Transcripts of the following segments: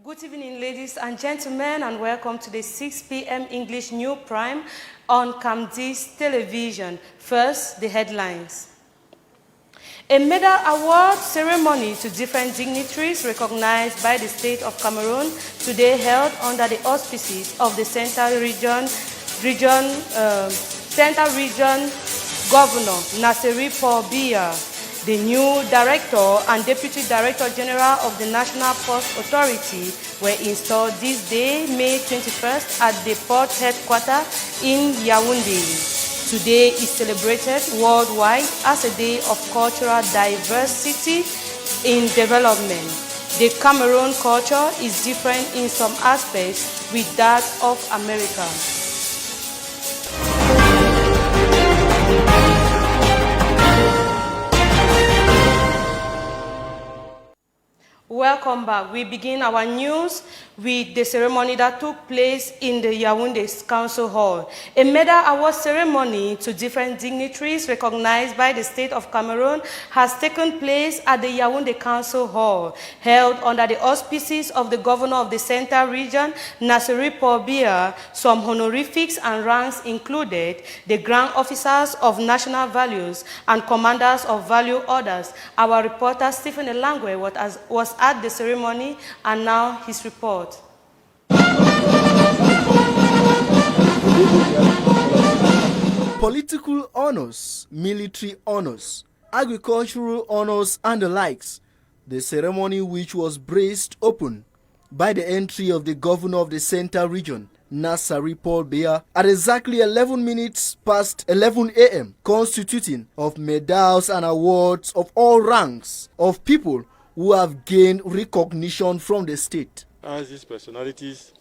Good evening, ladies and gentlemen, and welcome to the 6 p.m. English New Prime on Camdis Television. First, the headlines. A medal award ceremony to different dignitaries recognized by the state of Cameroon today held under the auspices of the Central Region Governor Naseri Paul Biya. The new Director and Deputy Director General of the National Post Authority were installed this day, May 21st, at the port headquarters in Yaoundé. Today is celebrated worldwide as a day of cultural diversity in development. The Cameroon culture is different in some aspects with that of America. Welcome back. We begin our news with the ceremony that took place in the Yaoundé Council Hall. A medal award ceremony to different dignitaries recognized by the state of Cameroon has taken place at the Yaoundé Council Hall, held under the auspices of the Governor of the Central Region, Naseri Paul Biya. Some honorifics and ranks included the Grand Officers of National Values and Commanders of Value Orders. Our reporter, Stephen Elangwe, was at the ceremony, and now his report. Political honors, military honors, agricultural honors, and the likes. The ceremony, which was braced open by the entry of the Governor of the Central Region, Naseri Paul Biya, at exactly 11 minutes past 11 a.m., constituting of medals and awards of all ranks of people who have gained recognition from the state. As these personalities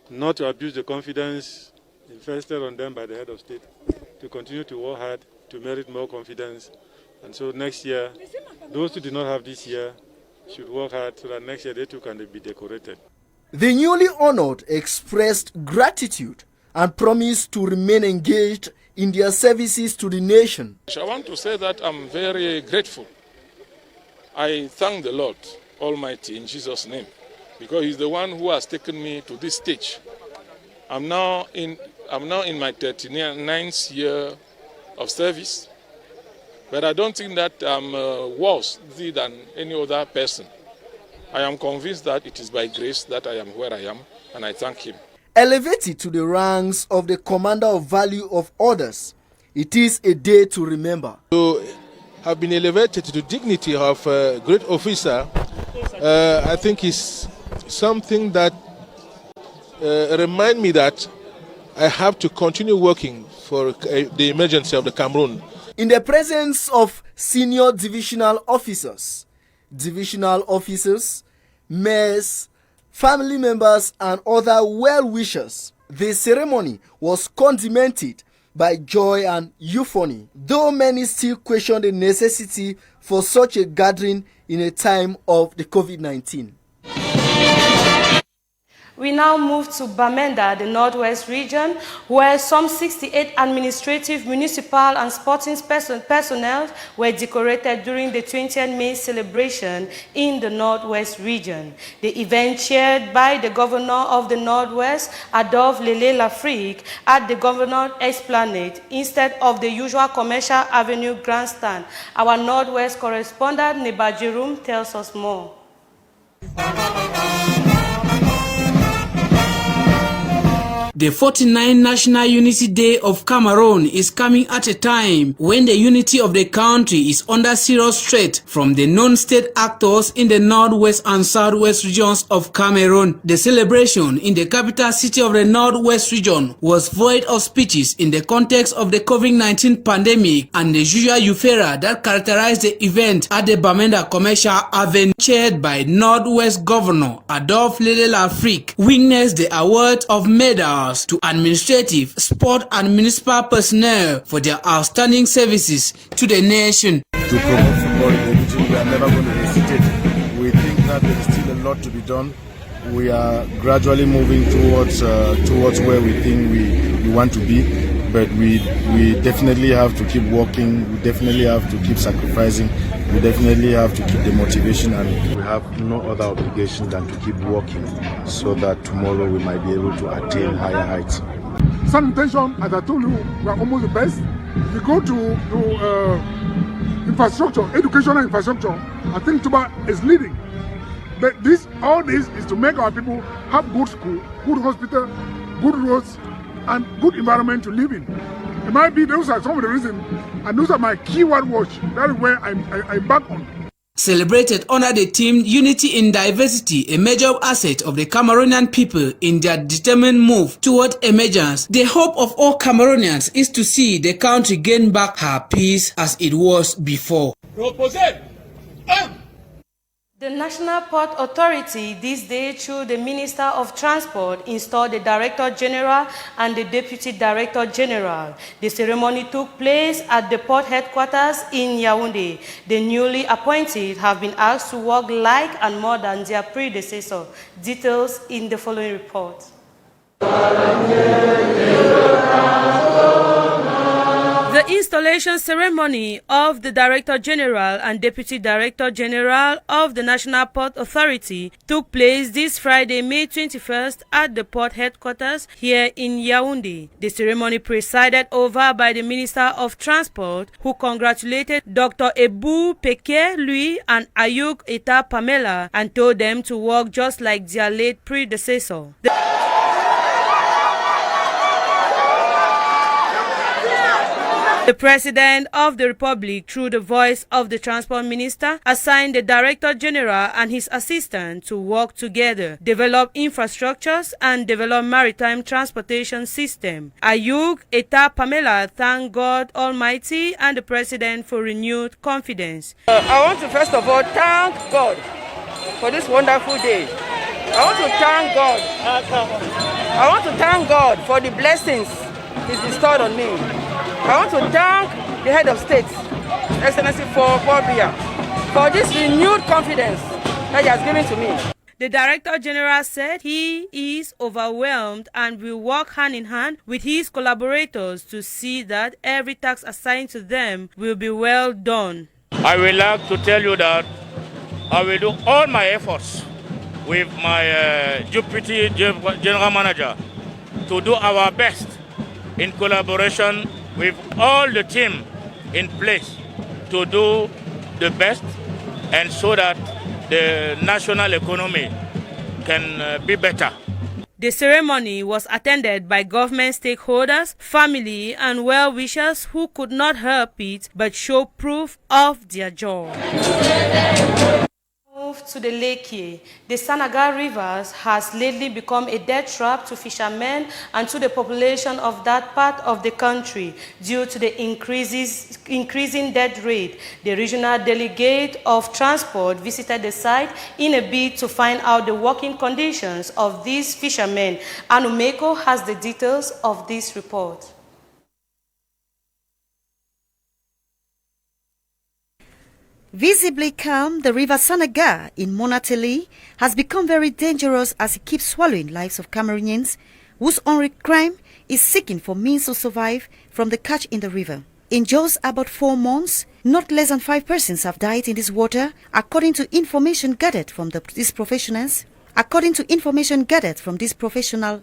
not to abuse the confidence invested on them by the head of state, to continue to work hard, to merit more confidence. And so next year, those who did not have this year should work hard so that next year they too can be decorated. The newly honored expressed gratitude and promised to remain engaged in their services to the nation. I want to say that I'm very grateful. I thank the Lord Almighty in Jesus' name, because He's the one who has taken me to this stage. I'm now in my 39th year of service, but I don't think that I'm worse than any other person. I am convinced that it is by grace that I am where I am, and I thank Him. Elevated to the ranks of the Commander of Value of Orders, it is a day to remember. To have been elevated to the dignity of a great officer, I think is something that reminds me that I have to continue working for the emergency of the Cameroon. In the presence of senior divisional officers, mayors, family members, and other well-wishers, the ceremony was condimented by joy and euphony, though many still question the necessity for such a gathering in a time of the COVID-19. We now move to Bamenda, the Northwest region, where some 68 administrative, municipal, and sporting personnel were decorated during the 20th May celebration in the Northwest region. The event, chaired by the Governor of the Northwest, Adolphe Lafrique, at the Governor Esplanade instead of the usual Commercial Avenue grandstand. Our Northwest correspondent, Nebajirum, tells us more. The 49th National Unity Day of Cameroon is coming at a time when the unity of the country is under serious threat from the non-state actors in the northwest and southwest regions of Cameroon. The celebration in the capital city of the northwest region was void of speeches in the context of the COVID-19 pandemic and the usual euphoria that characterized the event at the Bamenda Commercial Avenue, chaired by Northwest Governor Adolphe Lafrique, witnessed the award of medals to administrative, sport, and municipal personnel for their outstanding services to the nation. To promote football in the region, we are never going to hesitate. We think that there is still a lot to be done. We are gradually moving towards where we think we want to be. but we definitely have to keep working, we definitely have to keep sacrificing, we definitely have to keep the motivation, and we have no other obligation than to keep working so that tomorrow we might be able to attain higher heights. Sanitation, as I told you, we are almost the best. If you go to infrastructure, educational infrastructure, I think Tuba is leading. But all this is to make our people have good school, good hospital, good roads, and good environment to live in. It might be those are some of the reasons, and those are my keyword watch. That is where I'm back on. Celebrated under the theme Unity in Diversity, a major asset of the Cameroonian people in their determined move toward emergence. The hope of all Cameroonians is to see the country gain back her peace as it was before. The National Port Authority this day, through the Minister of Transport, installed the Director General and the Deputy Director General. The ceremony took place at the port headquarters in Yaoundé. The newly appointed have been asked to work like and more than their predecessor. Details in the following report. The installation ceremony of the Director General and Deputy Director General of the National Port Authority took place this Friday, May 21st at the port headquarters here in Yaoundé. The ceremony presided over by the Minister of Transport, who congratulated Dr. Ebou Peke, Louis, and Ayuk Eta Pamela and told them to work just like their late predecessor. The President of the Republic, through the voice of the Transport Minister, assigned the Director General and his assistant to work together, develop infrastructures, and develop maritime transportation system. Ayuk Eta Pamela thanked God Almighty and the President for renewed confidence. I want to first of all thank God for this wonderful day. I want to thank God. I want to thank God for the blessings He's bestowed on me. I want to thank the head of state, Excellency Biya, for this renewed confidence that he has given to me. The Director General said he is overwhelmed and will work hand in hand with his collaborators to see that every task assigned to them will be well done. I would like to tell you that I will do all my efforts with my Deputy General Manager to do our best in collaboration with all the team in place to do the best and so that the national economy can be better. The ceremony was attended by government stakeholders, family and well-wishers who could not help it but show proof of their joy. To the lake here. The Sanaga rivers has lately become a death trap to fishermen and to the population of that part of the country due to the increasing death rate. The regional delegate of transport visited the site in a bid to find out the working conditions of these fishermen. Anumeko has the details of this report. Visibly calm, the river Sanaga in Monateli has become very dangerous as it keeps swallowing lives of Cameroonians whose only crime is seeking for means to survive from the catch in the river. In just about 4 months, not less than 5 persons have died in this water, according to information gathered from these professional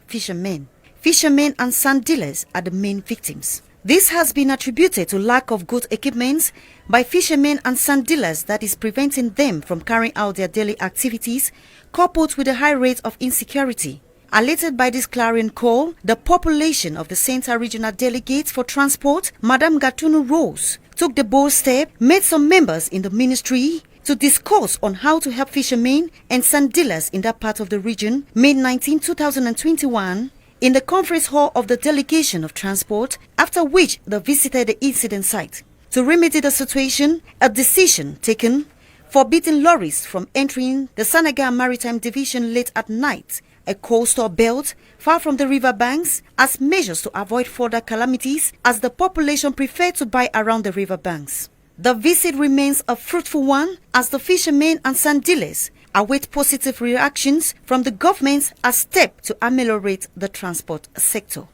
fishermen. Fishermen and sand dealers are the main victims. This has been attributed to lack of good equipment by fishermen and sand dealers that is preventing them from carrying out their daily activities, coupled with a high rate of insecurity. Elated by this clarion call, the population of the Central Regional Delegate for Transport, Madame Gatunu Rose, took the bold step, made some members in the ministry to discuss on how to help fishermen and sand dealers in that part of the region, May 19, 2021, in the conference hall of the Delegation of Transport, after which they visited the incident site. To remedy the situation, a decision taken forbidding lorries from entering the Sanaga Maritime Division late at night, a coastal belt far from the river banks, as measures to avoid further calamities as the population prefer to buy around the river banks. The visit remains a fruitful one as the fishermen and sand dealers await positive reactions from the government as step to ameliorate the transport sector.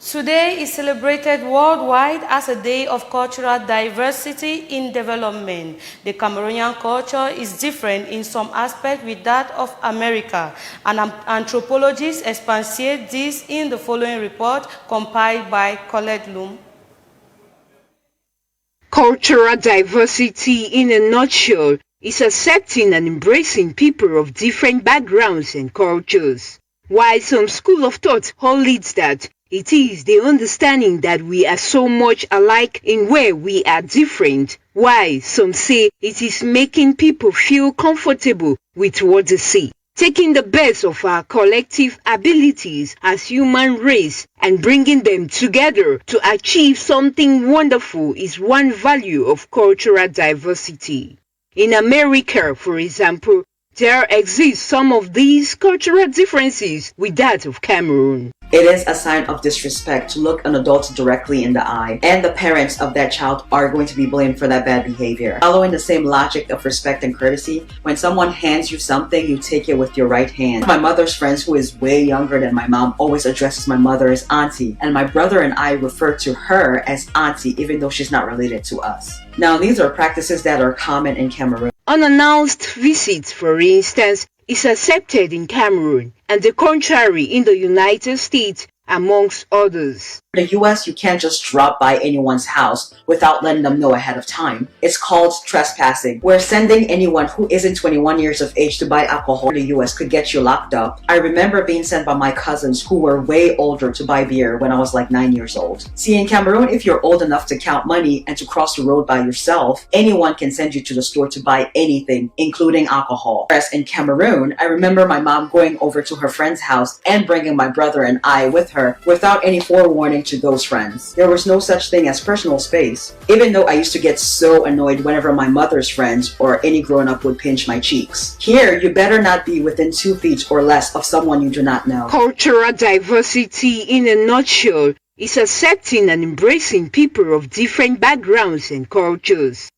Today is celebrated worldwide as a day of cultural diversity in development. The Cameroonian culture is different in some aspects with that of America, and anthropologists expatiate this in the following report compiled by Colette Loom. Cultural diversity in a nutshell is accepting and embracing people of different backgrounds and cultures. While some school of thought holds that it is the understanding that we are so much alike in where we are different, while some say it is making people feel comfortable with what they see. Taking the best of our collective abilities as human race and bringing them together to achieve something wonderful is one value of cultural diversity. In America, for example, there exist some of these cultural differences with that of Cameroon. It is a sign of disrespect to look an adult directly in the eye, and the parents of that child are going to be blamed for that bad behavior. Following the same logic of respect and courtesy, when someone hands you something, you take it with your right hand. My mother's friends, who is way younger than my mom, always addresses my mother as auntie, and my brother and I refer to her as auntie even though she's not related to us. Now, these are practices that are common in Cameroon. Unannounced visits, for instance, is accepted in Cameroon, and the contrary in the United States, amongst others. In the US, you can't just drop by anyone's house without letting them know ahead of time. It's called trespassing, where sending anyone who isn't 21 years of age to buy alcohol in the US could get you locked up. I remember being sent by my cousins who were way older to buy beer when I was like 9 years old. See, in Cameroon, if you're old enough to count money and to cross the road by yourself, anyone can send you to the store to buy anything, including alcohol. Whereas in Cameroon, I remember my mom going over to her friend's house and bringing my brother and I with her without any forewarning to those friends. There was no such thing as personal space, even though I used to get so annoyed whenever my mother's friends or any grown-up would pinch my cheeks. Here, you better not be within 2 feet or less of someone you do not know. Cultural diversity in a nutshell is accepting and embracing people of different backgrounds and cultures.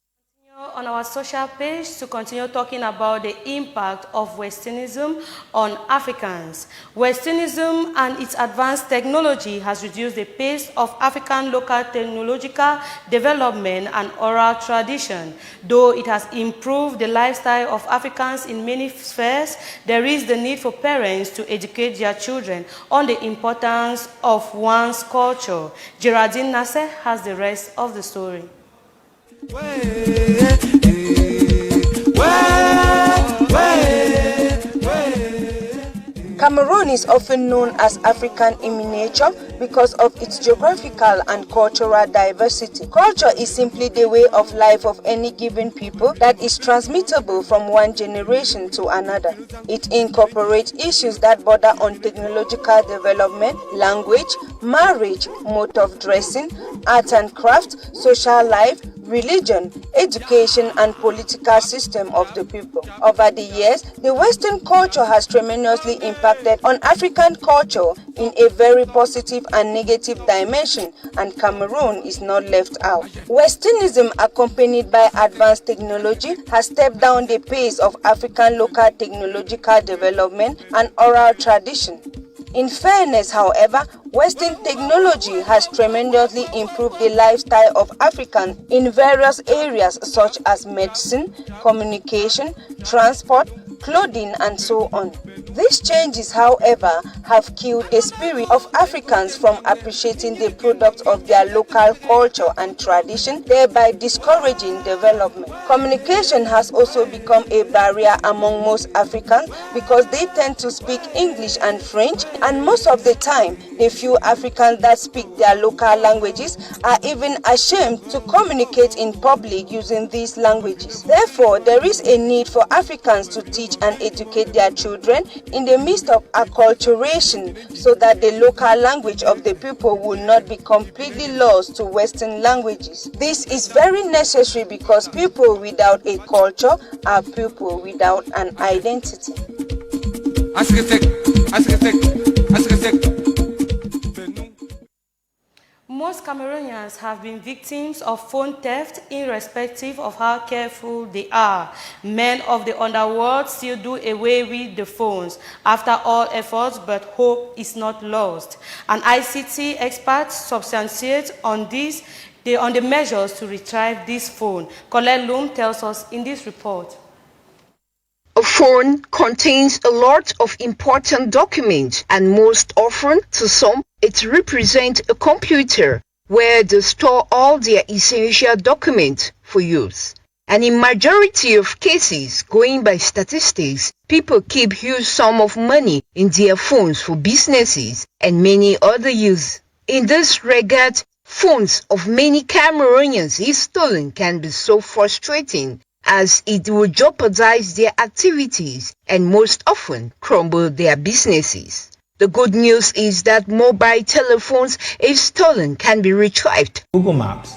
On our social page to continue talking about the impact of Westernism on Africans. Westernism and its advanced technology has reduced the pace of African local technological development and oral tradition. Though it has improved the lifestyle of Africans in many spheres, there is the need for parents to educate their children on the importance of one's culture. Geraldine Nasser has the rest of the story. Cameroon is often known as African in miniature because of its geographical and cultural diversity. Culture is simply the way of life of any given people that is transmittable from one generation to another. It incorporates issues that border on technological development, language, marriage, mode of dressing, art and craft, social life, religion, education, and political system of the people. Over the years, the Western culture has tremendously impacted on African culture in a very positive and negative dimension, and Cameroon is not left out. Westernism, accompanied by advanced technology, has stepped down the pace of African local technological development and oral tradition. In fairness, however, Western technology has tremendously improved the lifestyle of Africans in various areas such as medicine, communication, transport, clothing, and so on. These changes, however, have killed the spirit of Africans from appreciating the products of their local culture and tradition, thereby discouraging development. Communication has also become a barrier among most Africans because they tend to speak English and French, and most of the time, the few Africans that speak their local languages are even ashamed to communicate in public using these languages. Therefore, there is a need for Africans to teach and educate their children in the midst of acculturation so that the local language of the people will not be completely lost to Western languages. This is very necessary because people without a culture are people without an identity. Most Cameroonians have been victims of phone theft irrespective of how careful they are. Men of the underworld still do away with the phones after all efforts, but hope is not lost. An ICT expert substantiates on this, on the measures to retrieve this phone. Colette Loom tells us in this report. A phone contains a lot of important documents, and most often, to some, it represents a computer where they store all their essential documents for use. And in majority of cases, going by statistics, people keep huge sum of money in their phones for businesses and many other use. In this regard, phones of many Cameroonians if stolen can be so frustrating, as it will jeopardize their activities and most often crumble their businesses. The good news is that mobile telephones, if stolen, can be retrieved. Google Maps,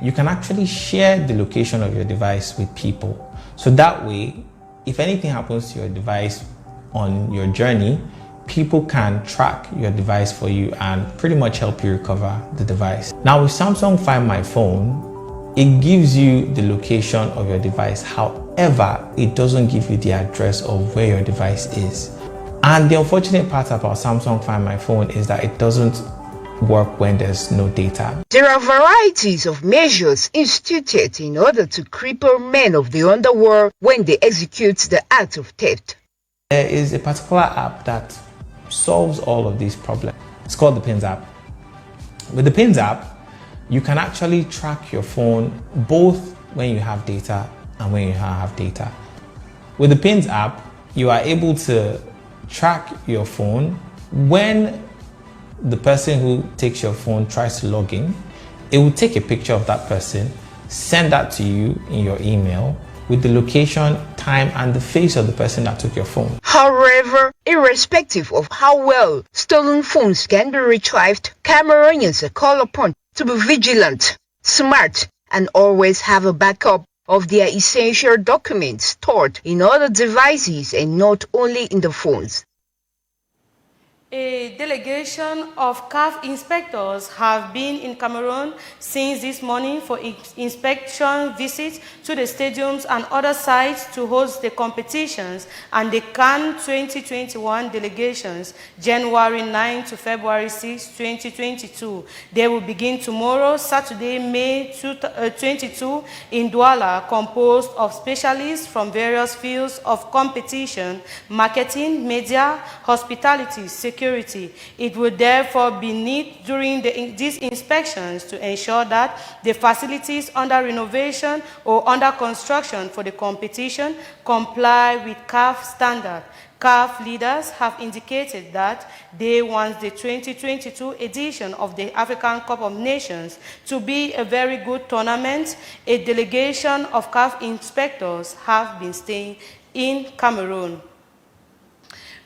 you can actually share the location of your device with people. So that way, if anything happens to your device on your journey, people can track your device for you and pretty much help you recover the device. Now with Samsung Find My Phone, it gives you the location of your device. However, it doesn't give you the address of where your device is. And the unfortunate part about Samsung Find My Phone is that it doesn't work when there's no data. There are varieties of measures instituted in order to cripple men of the underworld when they execute the act of theft. There is a particular app that solves all of these problems. It's called the Pins app. With the Pins app, you can actually track your phone both when you have data and when you don't have data. With the Pins app, you are able to track your phone when the person who takes your phone tries to log in. It will take a picture of that person, send that to you in your email with the location, time, and the face of the person that took your phone. However, irrespective of how well stolen phones can be retrieved, Cameroonians are called upon to be vigilant, smart, and always have a backup of their essential documents stored in other devices and not only in the phones. A delegation of CAF inspectors have been in Cameroon since this morning for inspection visits to the stadiums and other sites to host the competitions and the CAN 2021 delegations, January 9 to February 6, 2022. They will begin tomorrow, Saturday, May 22, in Douala, composed of specialists from various fields of competition, marketing, media, hospitality, security. It will therefore be needed during these inspections to ensure that the facilities under renovation or under construction for the competition comply with CAF standard. CAF leaders have indicated that they want the 2022 edition of the African Cup of Nations to be a very good tournament. A delegation of CAF inspectors have been staying in Cameroon.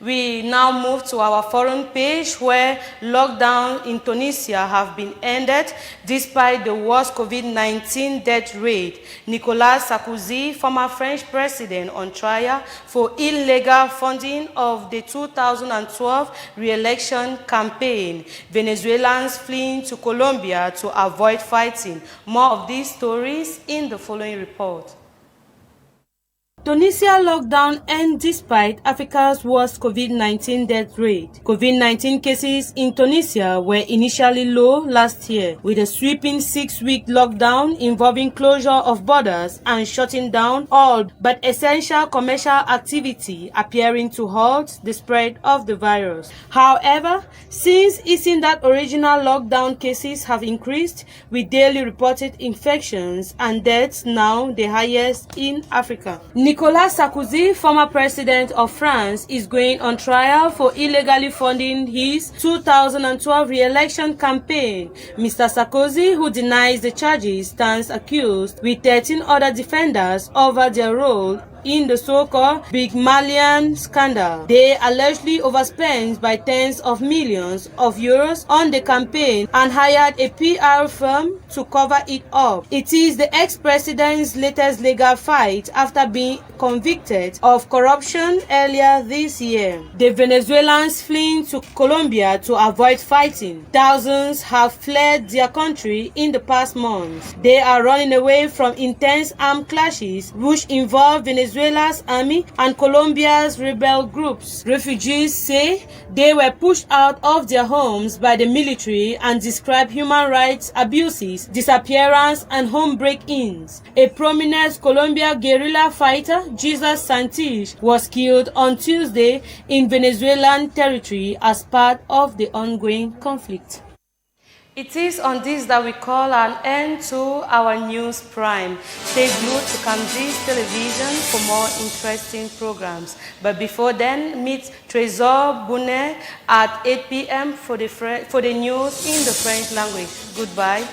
We now move to our foreign page, where lockdown in Tunisia have been ended despite the worst COVID-19 death rate. Nicolas Sarkozy, former French president, on trial for illegal funding of the 2012 re-election campaign. Venezuelans fleeing to Colombia to avoid fighting. More of these stories in the following report. Tunisia lockdown ends despite Africa's worst COVID-19 death rate. COVID-19 cases in Tunisia were initially low last year, with a sweeping 6-week lockdown involving closure of borders and shutting down all but essential commercial activity, appearing to halt the spread of the virus. However, since easing that original lockdown, cases have increased, with daily reported infections and deaths now the highest in Africa. Nicolas Sarkozy, former president of France, is going on trial for illegally funding his 2012 re-election campaign. Mr. Sarkozy, who denies the charges, stands accused with 13 other defenders over their role in the so-called Big Malian scandal. They allegedly overspent by tens of millions of euros on the campaign and hired a PR firm to cover it up. It is the ex-president's latest legal fight after being convicted of corruption earlier this year. The Venezuelans fleeing to Colombia to avoid fighting. Thousands have fled their country in the past months. They are running away from intense armed clashes which involve Venezuela's army and Colombia's rebel groups. Refugees say they were pushed out of their homes by the military and describe human rights abuses, disappearance, and home break-ins. A prominent Colombia guerrilla fighter, Jesus Santis, was killed on Tuesday in Venezuelan territory as part of the ongoing conflict. It is on this that we call an end to our news prime. Stay glued to Crise television for more interesting programs. But before then, meet Trésor Bonnet at 8 p.m. for the news in the French language. Goodbye.